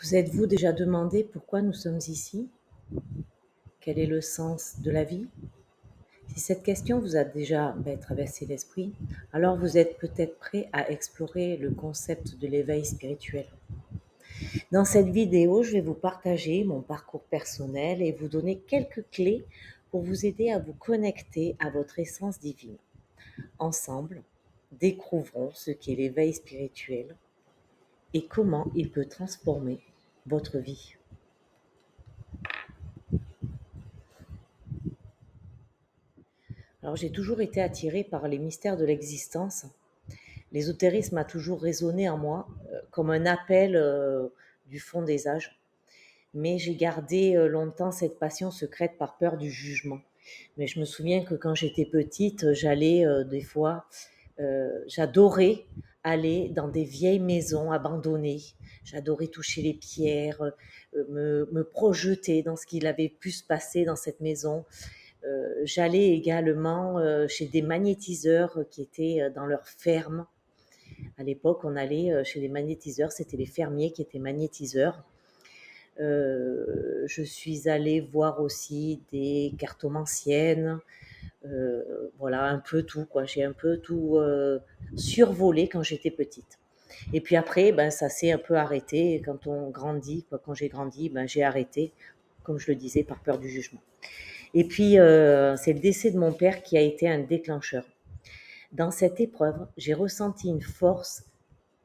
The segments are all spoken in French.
Vous êtes-vous déjà demandé pourquoi nous sommes ici? Quel est le sens de la vie? Si cette question vous a déjà traversé l'esprit, alors vous êtes peut-être prêt à explorer le concept de l'éveil spirituel. Dans cette vidéo, je vais vous partager mon parcours personnel et vous donner quelques clés pour vous aider à vous connecter à votre essence divine. Ensemble, découvrons ce qu'est l'éveil spirituel et comment il peut transformer votre vie. Alors j'ai toujours été attirée par les mystères de l'existence. L'ésotérisme a toujours résonné en moi comme un appel du fond des âges. Mais j'ai gardé longtemps cette passion secrète par peur du jugement. Mais je me souviens que quand j'étais petite, j'allais des fois, j'adorais aller dans des vieilles maisons abandonnées. J'adorais toucher les pierres, me projeter dans ce qu'il avait pu se passer dans cette maison. J'allais également chez des magnétiseurs qui étaient dans leur ferme. À l'époque, on allait chez les magnétiseurs, c'était les fermiers qui étaient magnétiseurs. Je suis allée voir aussi des cartomanciennes, voilà, un peu tout, quoi. J'ai un peu tout survolé quand j'étais petite. Et puis après, ça s'est un peu arrêté. Quand on grandit, quoi, quand j'ai grandi, j'ai arrêté, comme je le disais, par peur du jugement. Et puis, c'est le décès de mon père qui a été un déclencheur. Dans cette épreuve, j'ai ressenti une force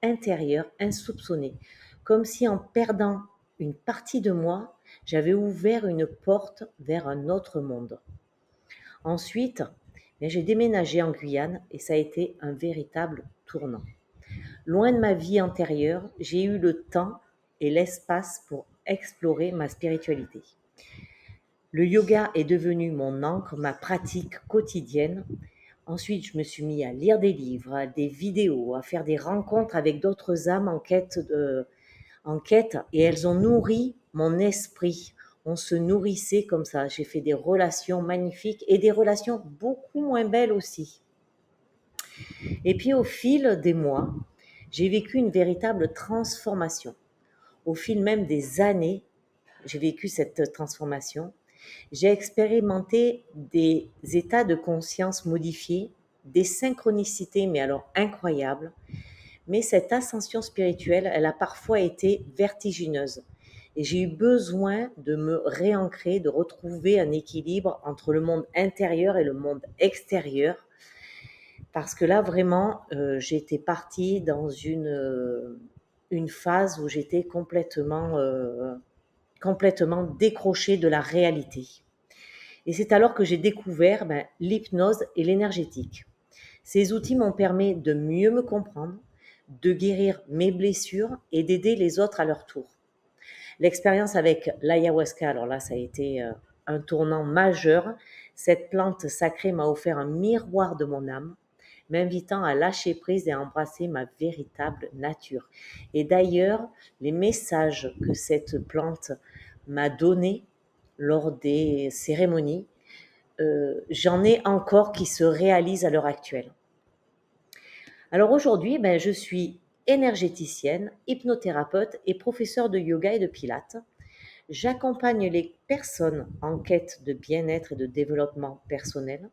intérieure insoupçonnée, comme si en perdant une partie de moi, j'avais ouvert une porte vers un autre monde. Ensuite, j'ai déménagé en Guyane et ça a été un véritable tournant. Loin de ma vie antérieure, j'ai eu le temps et l'espace pour explorer ma spiritualité. Le yoga est devenu mon encre, ma pratique quotidienne. Ensuite, je me suis mis à lire des livres, des vidéos, à faire des rencontres avec d'autres âmes en quête, et elles ont nourri mon esprit. On se nourrissait comme ça. J'ai fait des relations magnifiques et des relations beaucoup moins belles aussi. Et puis au fil des mois, j'ai vécu une véritable transformation. Au fil même des années, j'ai vécu cette transformation. J'ai expérimenté des états de conscience modifiés, des synchronicités, mais alors incroyables. Mais cette ascension spirituelle, elle a parfois été vertigineuse. Et j'ai eu besoin de me réancrer, de retrouver un équilibre entre le monde intérieur et le monde extérieur. Parce que là, vraiment, j'étais partie dans une phase où j'étais complètement décrochée de la réalité. Et c'est alors que j'ai découvert l'hypnose et l'énergétique. Ces outils m'ont permis de mieux me comprendre, de guérir mes blessures et d'aider les autres à leur tour. L'expérience avec l'ayahuasca, alors là, ça a été un tournant majeur. Cette plante sacrée m'a offert un miroir de mon âme, m'invitant à lâcher prise et à embrasser ma véritable nature. Et d'ailleurs, les messages que cette plante m'a donnés lors des cérémonies, j'en ai encore qui se réalisent à l'heure actuelle. Alors aujourd'hui, je suis énergéticienne, hypnothérapeute et professeure de yoga et de pilates. J'accompagne les personnes en quête de bien-être et de développement personnel.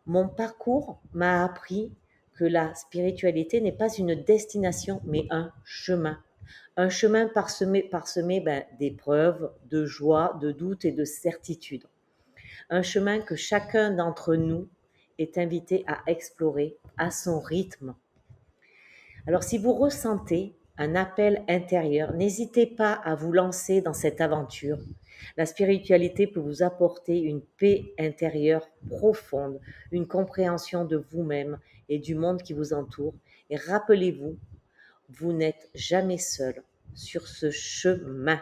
Mon parcours m'a appris que la spiritualité n'est pas une destination, mais un chemin. Un chemin parsemé d'épreuves, de joie, de doutes et de certitudes. Un chemin que chacun d'entre nous est invité à explorer à son rythme. Alors si vous ressentez un appel intérieur, n'hésitez pas à vous lancer dans cette aventure. La spiritualité peut vous apporter une paix intérieure profonde, une compréhension de vous-même et du monde qui vous entoure. Et rappelez-vous, vous n'êtes jamais seul sur ce chemin.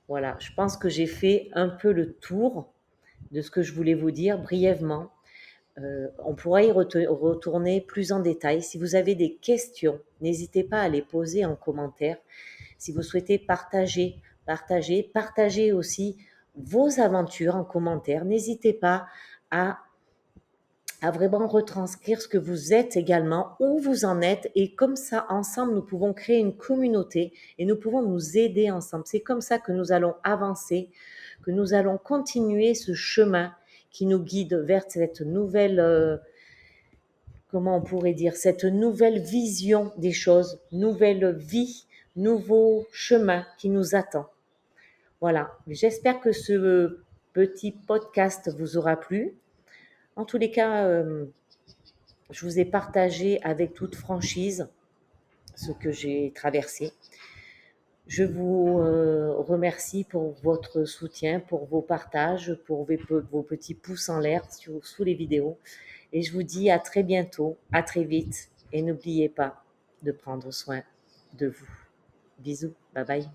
Voilà, je pense que j'ai fait un peu le tour de ce que je voulais vous dire brièvement. On pourra y retourner plus en détail. Si vous avez des questions, n'hésitez pas à les poser en commentaire. Si vous souhaitez partagez aussi vos aventures en commentaire. N'hésitez pas à à vraiment retranscrire ce que vous êtes également, où vous en êtes. Et comme ça, ensemble, nous pouvons créer une communauté et nous pouvons nous aider ensemble. C'est comme ça que nous allons avancer, que nous allons continuer ce chemin qui nous guide vers cette nouvelle, comment on pourrait dire, cette nouvelle vision des choses, nouvelle vie, nouveau chemin qui nous attend. Voilà, j'espère que ce petit podcast vous aura plu. En tous les cas, je vous ai partagé avec toute franchise ce que j'ai traversé. Je vous remercie pour votre soutien, pour vos partages, pour vos petits pouces en l'air sous les vidéos. Et je vous dis à très bientôt, à très vite. Et n'oubliez pas de prendre soin de vous. Bisous, bye bye.